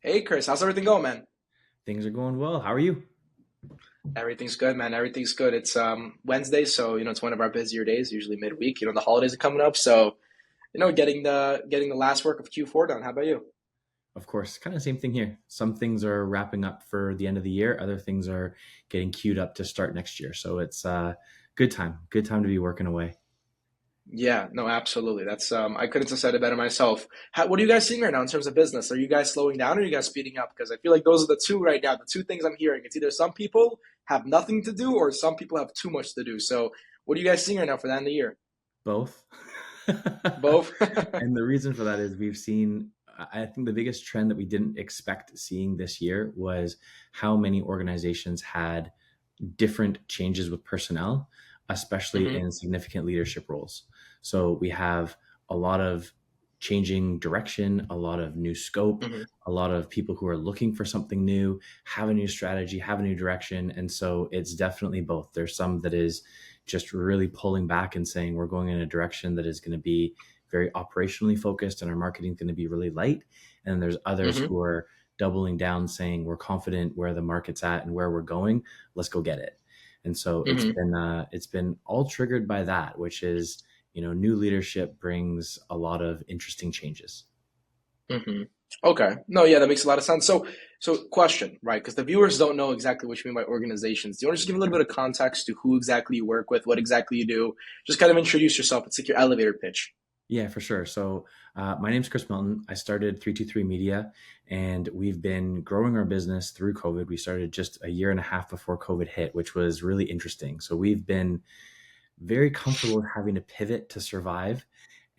Hey Chris, how's everything going, man? Things are going well. How are you? Everything's good, man. Everything's good. It's Wednesday, so it's one of our busier days, usually midweek. The holidays are coming up, so getting the last work of Q4 done. How about you? Of course, kind of same thing here. Some things are wrapping up for the end of the year. Other things are getting queued up to start next year. So it's good time. Good time to be working away. Yeah, no, absolutely. That's I couldn't have said it better myself. What are you guys seeing right now in terms of business? Are you guys slowing down or are you guys speeding up? Because I feel like those are the two right now, the two things I'm hearing. It's either some people have nothing to do or some people have too much to do. So what are you guys seeing right now for the end of the year? Both. Both? And the reason for that is we've seen, I think the biggest trend that we didn't expect seeing this year was how many organizations had different changes with personnel, especially hmm in significant leadership roles. So we have a lot of changing direction, a lot of new scope, hmm a lot of people who are looking for something new, have a new strategy, have a new direction. And so it's definitely both. There's some that is just really pulling back and saying we're going in a direction that is going to be very operationally focused and our marketing is going to be really light. And then there's others hmm who are doubling down saying we're confident where the market's at and where we're going, let's go get it. And so hmm it's been all triggered by that, which is, new leadership brings a lot of interesting changes. hmm Okay. No, yeah, that makes a lot of sense. So question, right? Because the viewers don't know exactly what you mean by organizations. Do you want to just give a little bit of context to who exactly you work with, what exactly you do? Just kind of introduce yourself. It's like your elevator pitch. Yeah, for sure. So, my name's Chris Milton. I started 323 Media, and we've been growing our business through COVID. We started just a year and a half before COVID hit, which was really interesting. So, we've been very comfortable having to pivot to survive.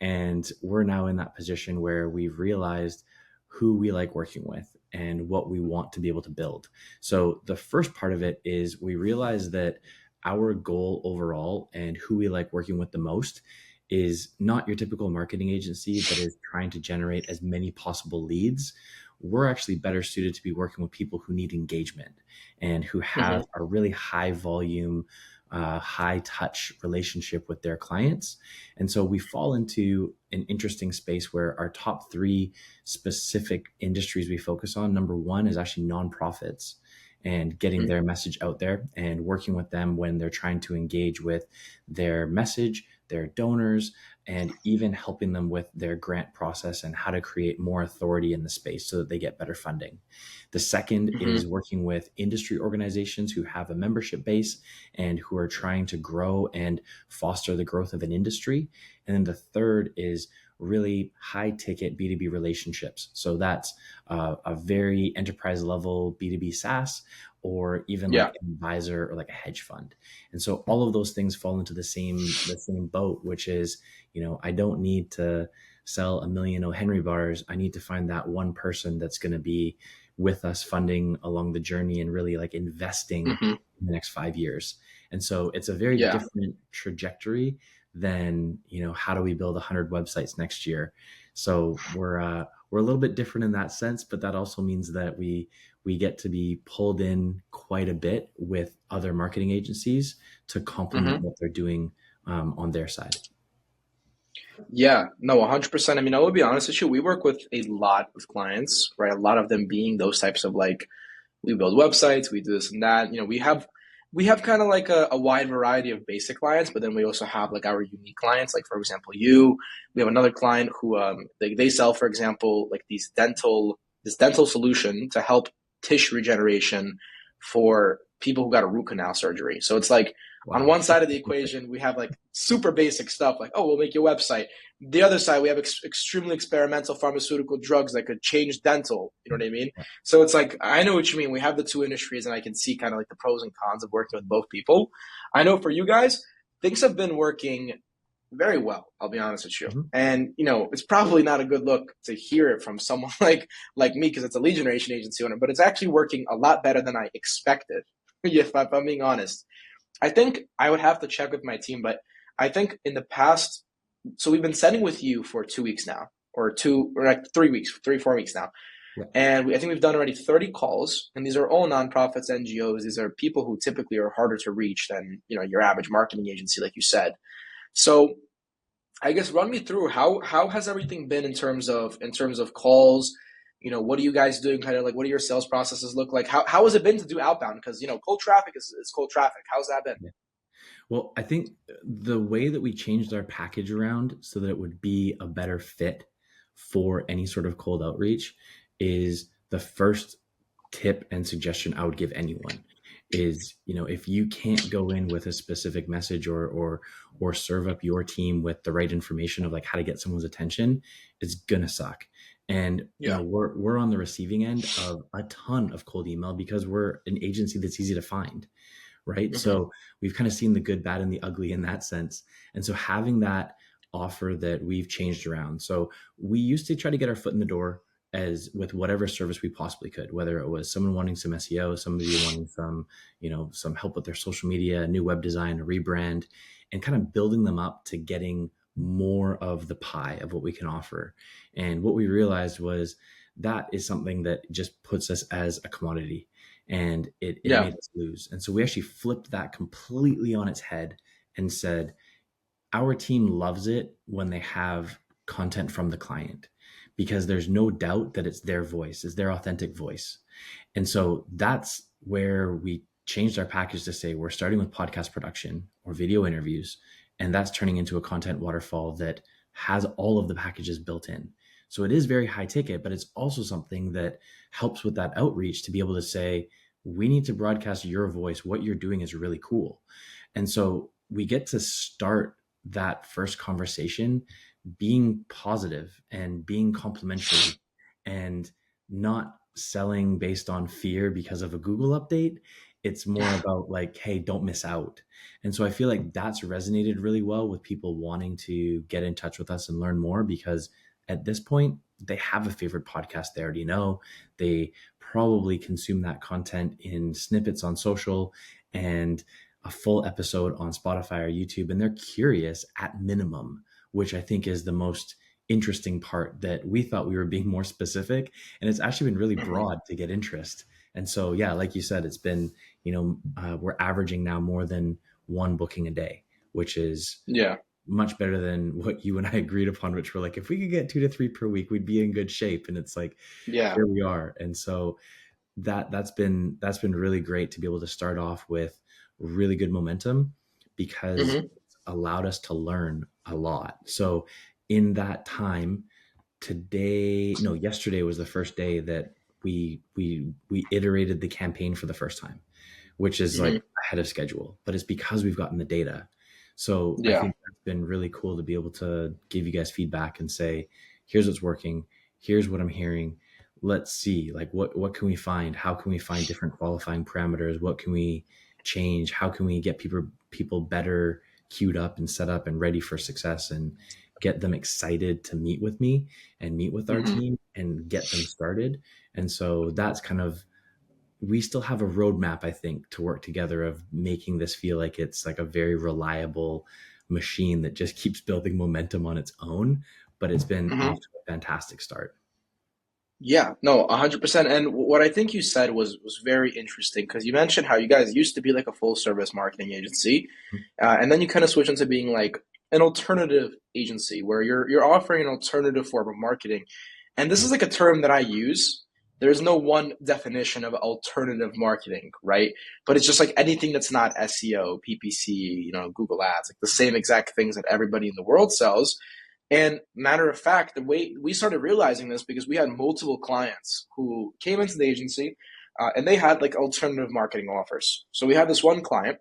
And we're now in that position where we've realized who we like working with and what we want to be able to build. So the first part of it is we realize that our goal overall and who we like working with the most is not your typical marketing agency that is trying to generate as many possible leads. We're actually better suited to be working with people who need engagement and who have hmm a really high volume, high touch relationship with their clients. And so we fall into an interesting space where our top three specific industries we focus on, number one is actually nonprofits and getting hmm their message out there and working with them when they're trying to engage with their message, their donors, and even helping them with their grant process and how to create more authority in the space so that they get better funding. The second is hmm working with industry organizations who have a membership base and who are trying to grow and foster the growth of an industry. And then the third is really high ticket B2B relationships. So that's a very enterprise level B2B SaaS or even Yeah. like an advisor or like a hedge fund. And so all of those things fall into the same boat, which is, I don't need to sell a million O. Henry bars. I need to find that one person that's going to be with us funding along the journey and really like investing hmm in the next 5 years. And so it's a very Yeah. different trajectory than, how do we build 100 websites next year? So we're a little bit different in that sense, but that also means that we get to be pulled in quite a bit with other marketing agencies to complement hmm what they're doing on their side. Yeah. No, 100%. I mean, I will be honest with you. We work with a lot of clients, right? A lot of them being those types of like we build websites, we do this and that. We have kind of like a wide variety of basic clients, but then we also have like our unique clients. Like for example, we have another client who they sell, for example, like this dental solution to help tissue regeneration for people who got a root canal surgery. So it's like on Wow. one side of the equation, we have like super basic stuff like, oh, we'll make your website. The other side, we have extremely experimental pharmaceutical drugs that could change dental. You know what I mean? So it's like I know what you mean. We have the two industries, and I can see kind of like the pros and cons of working with both people. I know for you guys, things have been working very well. I'll be honest with you, Mhm. and it's probably not a good look to hear it from someone like me because it's a lead generation agency owner, but it's actually working a lot better than I expected. If I'm being honest, I think I would have to check with my team, but I think in the past, so we've been sending with you for 2 weeks now, or like 3 weeks, 3, 4 weeks now. Yeah. And I think we've done already 30 calls, and these are all nonprofits, NGOs. These are people who typically are harder to reach than your average marketing agency, like you said. So I guess run me through how has everything been in terms of calls. What are you guys doing? Kind of like, what do your sales processes look like? How has it been to do outbound? Because, cold traffic is cold traffic. How's that been? Yeah. Well, I think the way that we changed our package around so that it would be a better fit for any sort of cold outreach is the first tip and suggestion I would give anyone is, if you can't go in with a specific message or serve up your team with the right information of like how to get someone's attention, it's gonna suck. And Yeah. we're on the receiving end of a ton of cold email because we're an agency that's easy to find, right? Hmm. So we've kind of seen the good, bad, and the ugly in that sense. And so having that offer that we've changed around. So we used to try to get our foot in the door as with whatever service we possibly could, whether it was someone wanting some SEO, somebody wanting some help with their social media, a new web design, a rebrand, and kind of building them up to getting more of the pie of what we can offer. And what we realized was that is something that just puts us as a commodity, and it Yeah. made us lose. And so we actually flipped that completely on its head and said, our team loves it when they have content from the client because there's no doubt that it's their voice, is their authentic voice. And so that's where we changed our package to say we're starting with podcast production or video interviews, and that's turning into a content waterfall that has all of the packages built in. So it is very high ticket, but it's also something that helps with that outreach to be able to say, we need to broadcast your voice. What you're doing is really cool. And so we get to start that first conversation being positive and being complimentary and not selling based on fear because of a Google update. It's more about like, hey, don't miss out. And so I feel like that's resonated really well with people wanting to get in touch with us and learn more because at this point, they have a favorite podcast they already know. They probably consume that content in snippets on social and a full episode on Spotify or YouTube, and they're curious at minimum, which I think is the most interesting part that we thought we were being more specific, and it's actually been really Hmm. broad to get interest. And so, yeah, like you said, it's been, we're averaging now more than one booking a day, which is Yeah. much better than what you and I agreed upon, which were like, if we could get 2 to 3 per week, we'd be in good shape. And it's like, Yeah. here we are. And so that's been really great to be able to start off with really good momentum because Hmm. it's allowed us to learn a lot. So in that time, yesterday was the first day that we iterated the campaign for the first time, which is like Hmm. ahead of schedule, but it's because we've gotten the data. So I Yeah. think that's been really cool to be able to give you guys feedback and say, here's what's working, here's what I'm hearing. Let's see, like what can we find? How can we find different qualifying parameters? What can we change? How can we get people better queued up and set up and ready for success and get them excited to meet with me and meet with our Hmm. team and get them started. And so that's kind of, we still have a roadmap, I think, to work together of making this feel like it's like a very reliable machine that just keeps building momentum on its own. But it's been Hmm. off to a fantastic start. Yeah, no, 100%. And what I think you said was very interesting because you mentioned how you guys used to be like a full service marketing agency, and then you kind of switch into being like an alternative agency where you're offering an alternative form of marketing. And this is like a term that I use. There's no one definition of alternative marketing, right? But it's just like anything that's not SEO, PPC, Google Ads, like the same exact things that everybody in the world sells. And matter of fact, the way we started realizing this because we had multiple clients who came into the agency, and they had like alternative marketing offers. So we had this one client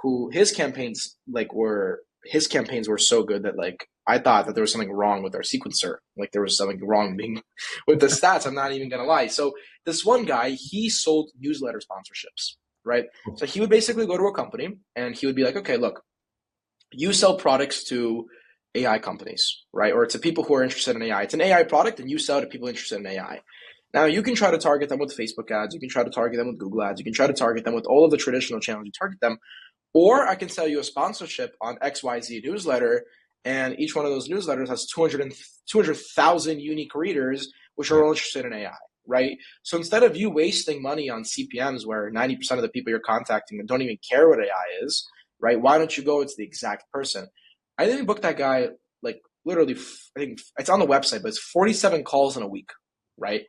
who his campaigns were so good that like I thought that there was something wrong with our sequencer, like there was something wrong being with the stats. I'm not even gonna lie. So this one guy, he sold newsletter sponsorships, right? So he would basically go to a company and he would be like, okay, look, you sell products to AI companies, right? Or to people who are interested in AI. It's an AI product and you sell to people interested in AI. Now you can try to target them with Facebook ads, you can try to target them with Google ads, you can try to target them with all of the traditional channels you target them, or I can sell you a sponsorship on XYZ newsletter, and each one of those newsletters has 200,000 unique readers, which are Yeah. all interested in AI, right? So instead of you wasting money on CPMs where 90% of the people you're contacting don't even care what AI is, right? Why don't you go to the exact person? I think we booked that guy like literally, I think it's on the website, but it's 47 calls in a week, right?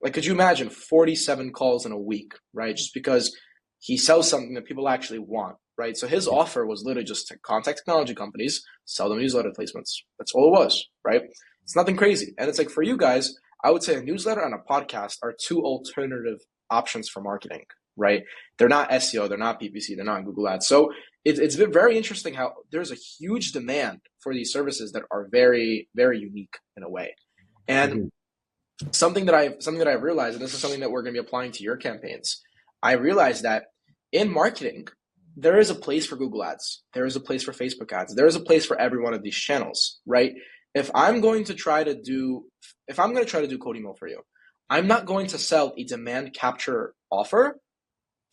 Like, could you imagine 47 calls in a week, right? Just because he sells something that people actually want, right? So his offer was literally just to contact technology companies, sell them newsletter placements. That's all it was, right? It's nothing crazy. And it's like for you guys, I would say a newsletter and a podcast are two alternative options for marketing, right? They're not SEO, they're not PPC, they're not Google Ads. So it's been very interesting how there's a huge demand for these services that are very, very unique in a way. And Agreed. something that I've realized, and this is something that we're going to be applying to your campaigns. I realized that in marketing, there is a place for Google Ads, there is a place for Facebook ads, there is a place for every one of these channels, right? If I'm going to try to do, if I'm going to try to do code email for you, I'm not going to sell a demand capture offer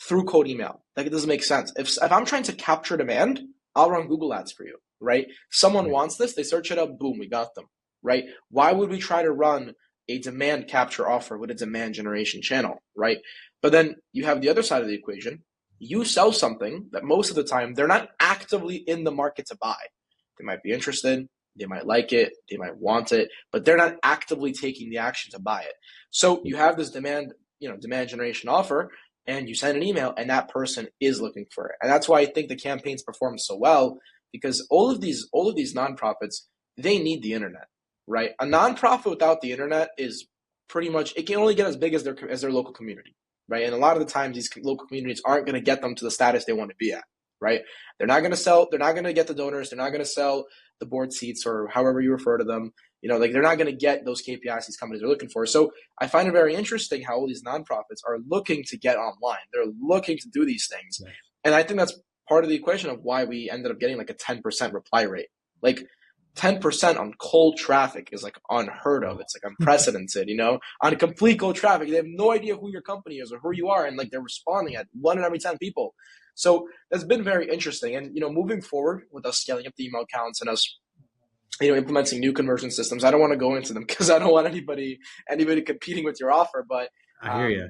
through code email. Like it doesn't make sense. If I'm trying to capture demand, I'll run Google Ads for you, right? Someone Right. wants this, they search it up, boom, we got them, right? Why would we try to run a demand capture offer with a demand generation channel, right? But then you have the other side of the equation. You sell something that most of the time they're not actively in the market to buy. They might be interested, they might like it, they might want it, but they're not actively taking the action to buy it. So you have this demand generation offer, and you send an email and that person is looking for it. And that's why I think the campaigns perform so well, because all of these nonprofits, they need the internet, right? A nonprofit without the internet is pretty much, it can only get as big as their local community, right? And a lot of the times these local communities aren't going to get them to the status they want to be at, right? They're not going to get the donors, they're not going to sell the board seats or however you refer to them. Like they're not going to get those KPIs these companies are looking for. So I find it very interesting how all these nonprofits are looking to get online. They're looking to do these things. Right. And I think that's part of the equation of why we ended up getting like a 10% reply rate. Like 10% on cold traffic is like unheard of. Wow. It's like unprecedented, on complete cold traffic. They have no idea who your company is or who you are. And like they're responding at one in every 10 people. So that's been very interesting. And, moving forward with us scaling up the email accounts and us implementing new conversion systems. I don't want to go into them because I don't want anybody competing with your offer. But I hear you.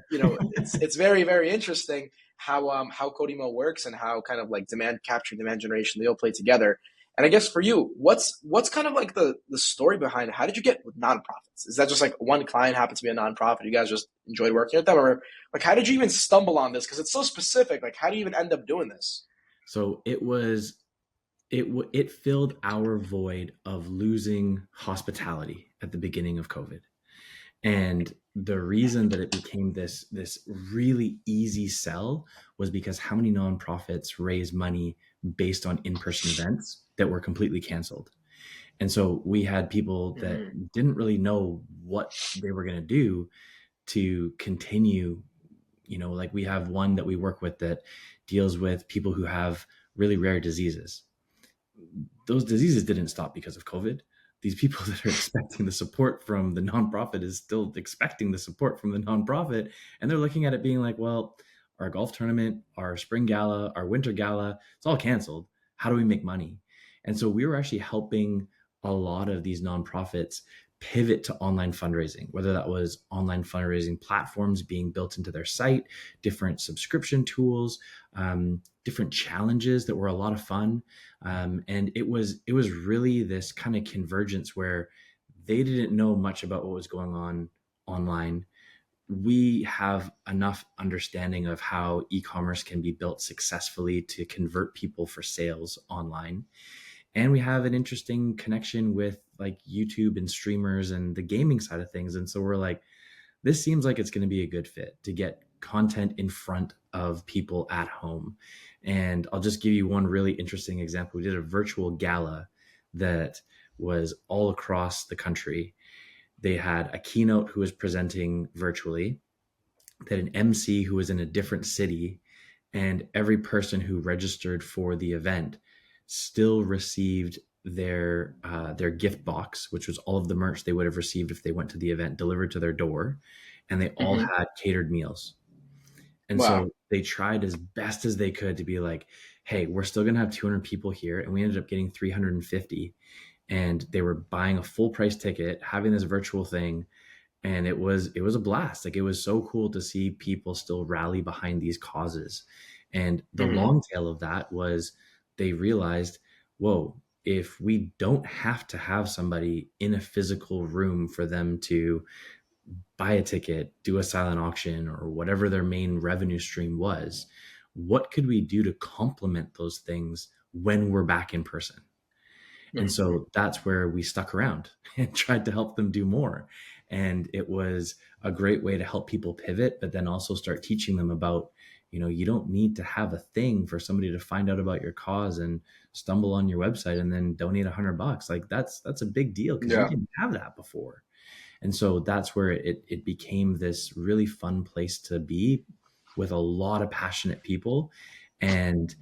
it's very very interesting how code email works and how kind of like demand capture, demand generation, they all play together. And I guess for you, what's kind of like the story behind it? How did you get with nonprofits? Is that just like one client happened to be a nonprofit? You guys just enjoyed working with them, or like how did you even stumble on this? Because it's so specific. Like how do you even end up doing this? So it filled our void of losing hospitality at the beginning of COVID. And the reason that it became this really easy sell was because how many nonprofits raise money based on in-person events that were completely canceled. And so we had people that Mm-hmm. didn't really know what they were going to do to continue. Like we have one that we work with that deals with people who have really rare diseases. Those diseases didn't stop because of COVID. These people that are expecting the support from the nonprofit is still expecting the support from the nonprofit. And they're looking at it being like, well, our golf tournament, our spring gala, our winter gala, it's all canceled. How do we make money? And so we were actually helping a lot of these nonprofits pivot to online fundraising, whether that was online fundraising platforms being built into their site, different subscription tools, different challenges that were a lot of fun. And it was really this kind of convergence where they didn't know much about what was going on online. We have enough understanding of how e-commerce can be built successfully to convert people for sales online, and we have an interesting connection with like YouTube and streamers and the gaming side of things. And so we're like, this seems like it's going to be a good fit to get content in front of people at home. And I'll just give you one really interesting example. We did a virtual gala that was all across the country. They had a keynote who was presenting virtually, they had an MC who was in a different city, and every person who registered for the event still received their gift box, which was all of the merch they would have received if they went to the event, delivered to their door, and they all Mm-hmm. had catered meals. And Wow. so they tried as best as they could to be like, hey, we're still going to have 200 people here. And we ended up getting 350. And they were buying a full price ticket, having this virtual thing. And it was a blast. Like it was so cool to see people still rally behind these causes. And the Mm-hmm. long tail of that was they realized, whoa, if we don't have to have somebody in a physical room for them to buy a ticket, do a silent auction, or whatever their main revenue stream was. What could we do to complement those things when we're back in person? And Mhm. so that's where we stuck around and tried to help them do more. And it was a great way to help people pivot, but then also start teaching them about, you don't need to have a thing for somebody to find out about your cause and stumble on your website and then donate $100. Like that's a big deal because you Yeah. didn't have that before. And so that's where it became this really fun place to be with a lot of passionate people and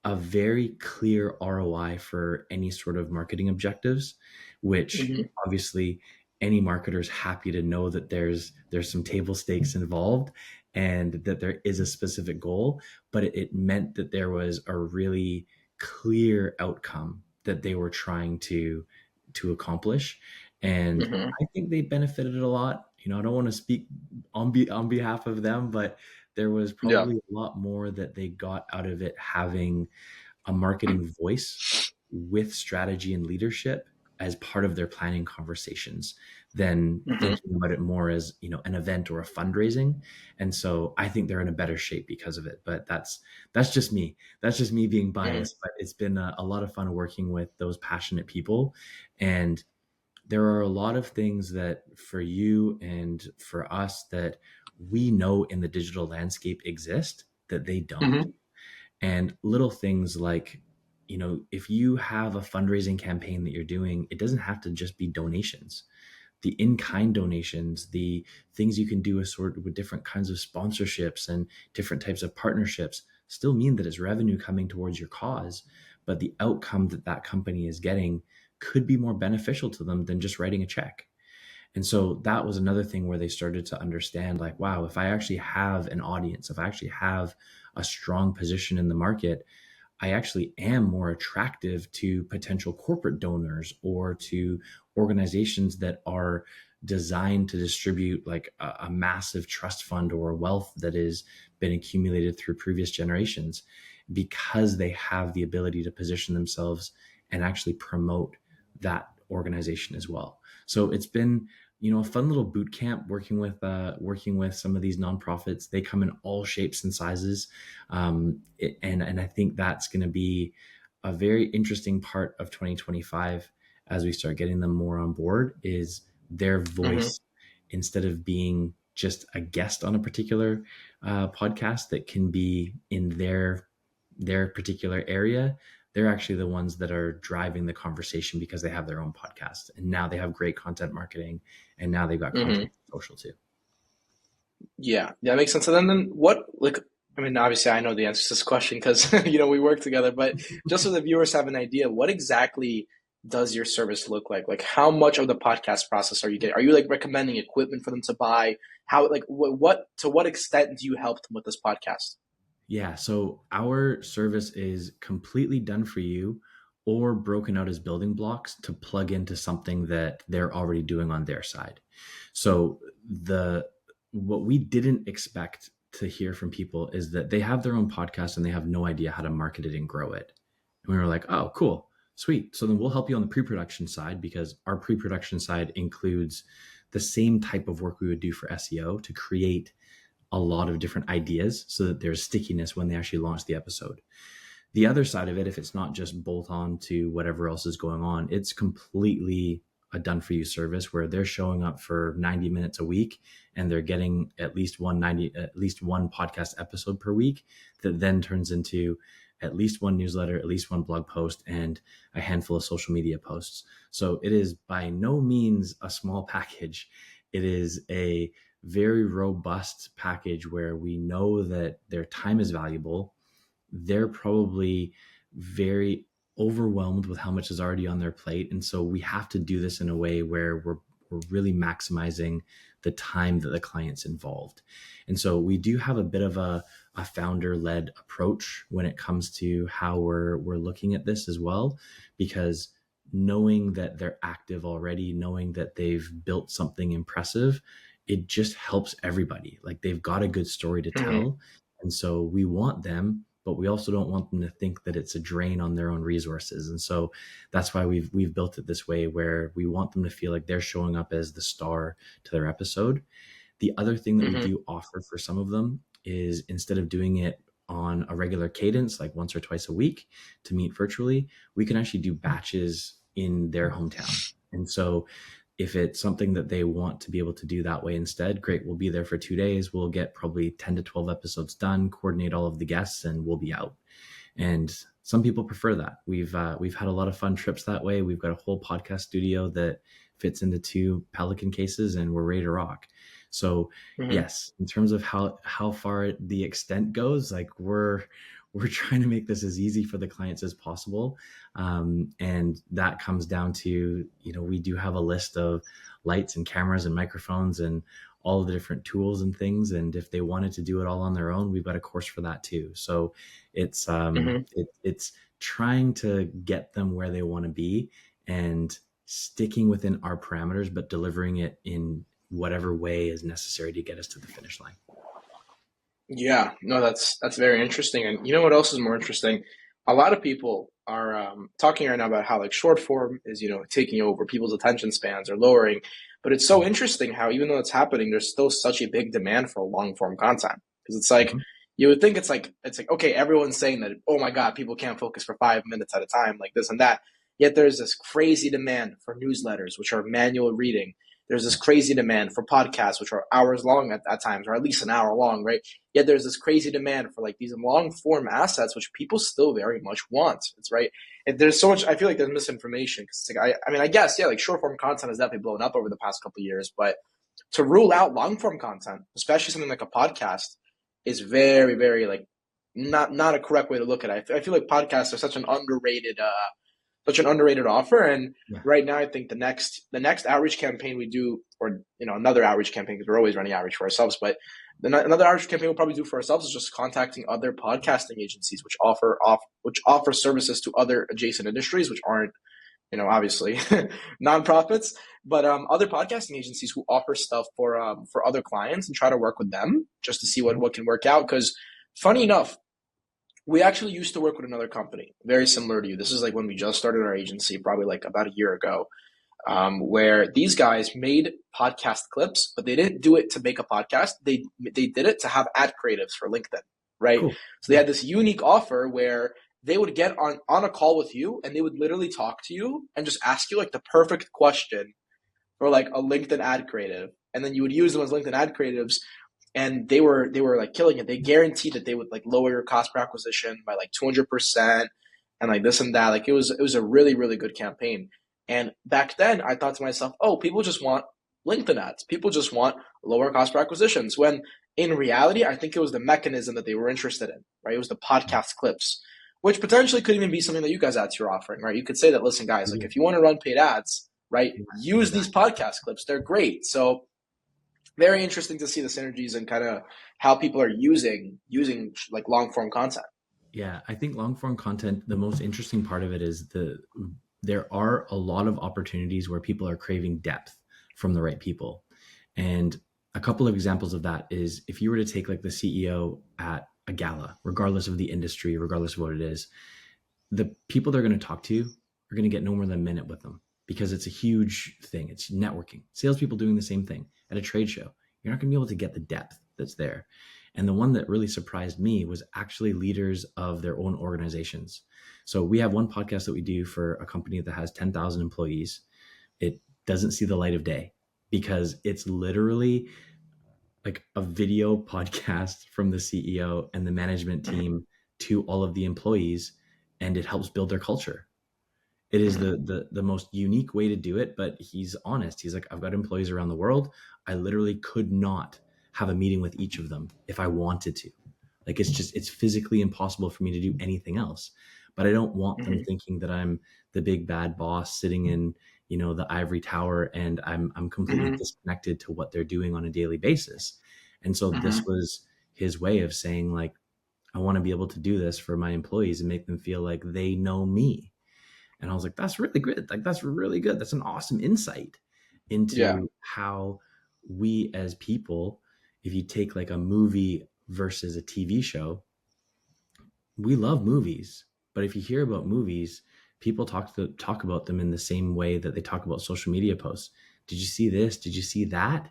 a very clear ROI for any sort of marketing objectives, which Hmm. obviously any marketer's happy to know that there's some table stakes involved and that there is a specific goal, but it meant that there was a really clear outcome that they were trying to accomplish. And Hmm. I think they benefited a lot. I don't want to speak on behalf of them, but there was Yeah. probably a lot more that they got out of it having a marketing voice with strategy and leadership as part of their planning conversations than Hmm. thinking about it more as an event or a fundraising. And so I think they're in a better shape because of it. But that's just me being Hmm. biased. But it's been a lot of fun working with those passionate people. And there are a lot of things that for you and for us that we know in the digital landscape exist that they don't. Hmm. And little things like, if you have a fundraising campaign that you're doing, it doesn't have to just be donations. The in-kind donations, the things you can do with different kinds of sponsorships and different types of partnerships still mean that it's revenue coming towards your cause, but the outcome that that company is getting could be more beneficial to them than just writing a check. And so that was another thing where they started to understand like, wow, if I actually have an audience, if I actually have a strong position in the market, I actually am more attractive to potential corporate donors or to organizations that are designed to distribute like a massive trust fund or a wealth that has been accumulated through previous generations because they have the ability to position themselves and actually promote that organization as well. So it's been a fun little boot camp working with some of these nonprofits. They come in all shapes and sizes, and I think that's going to be a very interesting part of 2025 as we start getting them more on board. Is their Hmm. voice instead of being just a guest on a particular podcast that can be in their particular area. They're actually the ones that are driving the conversation because they have their own podcast and now they have great content marketing and now they've got Hmm. content social too. Yeah, that makes sense. And then what, like, I mean, obviously I know the answer to this question because, we work together, but just so the viewers have an idea, what exactly does your service look like? Like, how much of the podcast process are you getting? Are you like recommending equipment for them to buy? How, like, to what extent do you help them with this podcast? Yeah, so our service is completely done for you or broken out as building blocks to plug into something that they're already doing on their side. So the what we didn't expect to hear from people is that they have their own podcast and they have no idea how to market it and grow it. And we were like, "Oh, cool. Sweet. So then we'll help you on the pre-production side because our pre-production side includes the same type of work we would do for SEO to create a lot of different ideas so that there's stickiness when they actually launch the episode. The other side of it, if it's not just bolt on to whatever else is going on, it's completely a done for you service where they're showing up for 90 minutes a week and they're getting at least one podcast episode per week that then turns into at least one newsletter, at least one blog post, and a handful of social media posts. So it is by no means a small package. It is a very robust package where we know that their time is valuable. They're probably very overwhelmed with how much is already on their plate. And so we have to do this in a way where we're really maximizing the time that the client's involved. And so we do have a bit of a founder led approach when it comes to how we're looking at this as well, because knowing that they're active already, knowing that they've built something impressive, it just helps everybody. Like they've got a good story to Hmm. tell. And so we want them but we also don't want them to think that it's a drain on their own resources. And so that's why we've built it this way, where we want them to feel like they're showing up as the star to their episode. The other thing that we Hmm. do offer for some of them is, instead of doing it on a regular cadence, like once or twice a week to meet virtually, we can actually do batches in their hometown. And so if it's something that they want to be able to do that way instead, great. We'll be there for 2 days. We'll get probably 10 to 12 episodes done, coordinate all of the guests, and we'll be out. And some people prefer that. We've had a lot of fun trips that way. We've got a whole podcast studio that fits into 2 Pelican cases, and we're ready to rock. So Hmm. yes, in terms of how far the extent goes, like we're trying to make this as easy for the clients as possible, and that comes down to, we do have a list of lights and cameras and microphones and all of the different tools and things. And if they wanted to do it all on their own, we've got a course for that too. So Hmm. it's trying to get them where they want to be, and sticking within our parameters, but delivering it in whatever way is necessary to get us to the finish line. Yeah, no, that's very interesting. And you know what else is more interesting? A lot of people are talking right now about how like short form is, taking over, people's attention spans are lowering. But it's so interesting how even though it's happening, there's still such a big demand for long form content. Because it's like Mm-hmm. you would think it's like okay, everyone's saying that, oh my God, people can't focus for 5 minutes at a time, like this and that. Yet there's this crazy demand for newsletters, which are manual reading. There's this Yeah. crazy demand for podcasts, which are hours long at times, or at least an hour long, right? Yet there's this crazy demand for like these long form assets, which people still very much want. It's right. And there's so much. I feel like there's misinformation because like I mean, I guess yeah, like short form content has definitely blown up over the past couple of years, but to rule out long form content, especially something like a podcast, is very very like not a correct way to look at it. I feel like podcasts are such an underrated offer. And Yeah. right now, I think the next outreach campaign we do, or another outreach campaign because we're always running outreach for ourselves, but another outreach campaign we'll probably do for ourselves is just contacting other podcasting agencies which offer services to other adjacent industries, which aren't obviously nonprofits, but other podcasting agencies who offer stuff for other clients and try to work with them just to see what Mhm. what can work out. Because funny enough, we actually used to work with another company very similar to you. This is like when we just started our agency, probably like about a year ago, where these guys made podcast clips, but they didn't do it to make a podcast. They did it to have ad creatives for LinkedIn, right? Cool. So they Yeah. had this unique offer where they would get on a call with you and they would literally talk to you and just ask you like the perfect question for like a LinkedIn ad creative, and then you would use them as LinkedIn ad creatives, and they were like killing it. They guaranteed that they would like lower your cost per acquisition by like 200%, and like this and that. Like it was a really really good campaign. And back then, I thought to myself, oh, people just want LinkedIn ads. People just want lower cost per acquisitions. When in reality, I think it was the mechanism that they were interested in. Right? It was the podcast clips, which potentially could even be something that you guys ads you're offering. Right? You could say that, listen, guys, like if you want to run paid ads, right, Yeah, use these exactly. podcast clips. They're great. So very interesting to see the synergies and kind of how people are using like long form content. Yeah, I think long form content, the most interesting part of it is there are a lot of opportunities where people are craving depth from the right people. And a couple of examples of that is, if you were to take like the CEO at a gala, regardless of the industry, regardless of what it is, the people they're going to talk to are going to get no more than a minute with them, because it's a huge thing. It's networking. Salespeople doing the same thing at a trade show. You're not going to be able to get the depth that's there. And the one that really surprised me was actually leaders of their own organizations. So we have one podcast that we do for a company that has 10,000 employees. It doesn't see the light of day because it's literally like a video podcast from the CEO and the management Mm-hmm. team to all of the employees, and it helps build their culture. It is Mm-hmm. the most unique way to do it, but he's honest. He's like, I've got employees around the world. I literally could not have a meeting with each of them if I wanted to. Like, it's physically impossible for me to do anything else. But I don't want them Mm-hmm. thinking that I'm the big bad boss sitting in, the ivory tower, and I'm completely Mm-hmm. disconnected to what they're doing on a daily basis. And so this Mm-hmm. was his way of saying, like, I want to be able to do this for my employees and make them feel like they know me. And I was like, that's really good. Like, that's really good. That's an awesome insight Yeah. into how we as people, if you take like a movie versus a TV show, we love movies, but if you hear about movies, people talk about them in the same way that they talk about social media posts. Did you see this? Did you see that?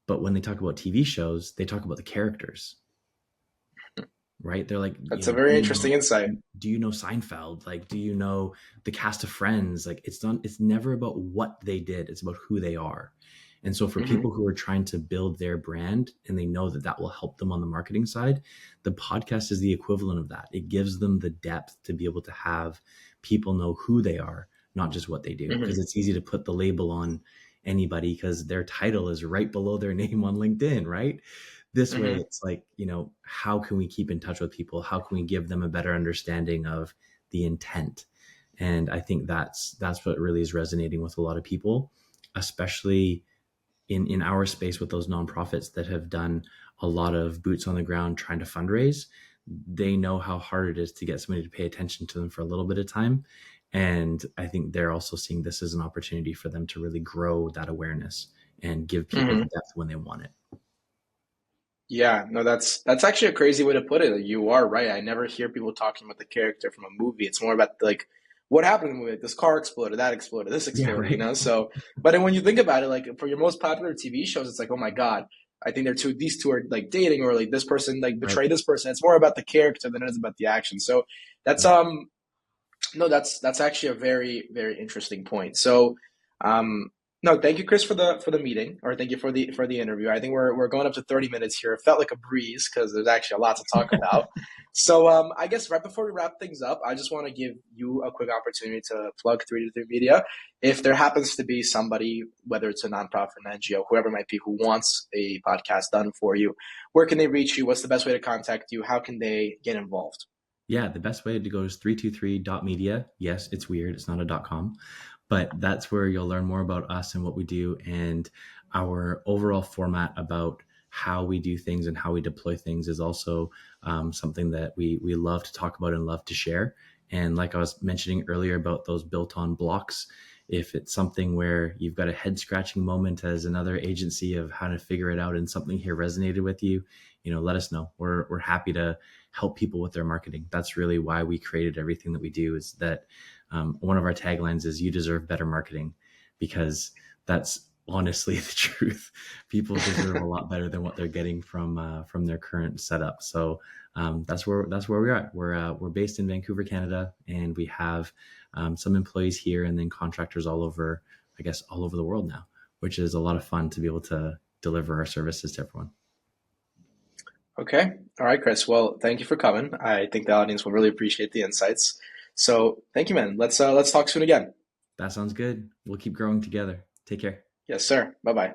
But when they talk about TV shows, they talk about the characters, right? They're like, That's a very interesting insight. do you know Seinfeld? Like, do you know the cast of Friends? Like, it's never about what they did. It's about who they are. And so for Hmm. people who are trying to build their brand and they know that that will help them on the marketing side, the podcast is the equivalent of that. It gives them the depth to be able to have people know who they are, not just what they do. Because Hmm. it's easy to put the label on anybody because their title is right below their name on LinkedIn, right? This way, Hmm. it's like, how can we keep in touch with people? How can we give them a better understanding of the intent? And I think that's what really is resonating with a lot of people, especially in our space with those nonprofits that have done a lot of boots on the ground trying to fundraise. They know how hard it is to get somebody to pay attention to them for a little bit of time. And I think they're also seeing this as an opportunity for them to really grow that awareness and give people the Hmm. depth when they want it. Yeah, no, that's actually a crazy way to put it. Like, you are right. I never hear people talking about the character from a movie. It's more about like what happened in the movie. Like, this car exploded, that exploded, this Yeah, exploded, you right. know? So, but then when you think about it, like for your most popular TV shows, it's like, oh my God, I think these two are like dating, or like this person like Right. betrayed this person. It's more about the character than it is about the action. So that's Yeah. no, that's actually a very, very interesting point. So, um, no, thank you, Chris, for the meeting, or thank you for the interview. I think we're going up to 30 minutes here. It felt like a breeze because there's actually a lot to talk about. So, I guess right before we wrap things up, I just want to give you a quick opportunity to plug 323 Media. If there happens to be somebody, whether it's a nonprofit, an NGO, whoever it might be, who wants a podcast done for you, where can they reach you? What's the best way to contact you? How can they get involved? Yeah, the best way to go is 323.media. Yes, it's weird. It's not a .com, but that's where you'll learn more about us and what we do and our overall format about how we do things and how we deploy things is also something that we love to talk about and love to share. And like I was mentioning earlier about those built on blocks, if it's something where you've got a head scratching moment as another agency of how to figure it out and something here resonated with you, let us know. We're happy to help people with their marketing. That's really why we created everything that we do. Is that one of our taglines is "You deserve better marketing," because that's honestly the truth. People deserve a lot better than what they're getting from their current setup. So that's where we are. We're based in Vancouver, Canada, and we have some employees here and then contractors all over. I guess all over the world now, which is a lot of fun to be able to deliver our services to everyone. Okay. All right, Chris. Well, thank you for coming. I think the audience will really appreciate the insights. So thank you, man. Let's talk soon again. That sounds good. We'll keep growing together. Take care. Yes, sir. Bye bye.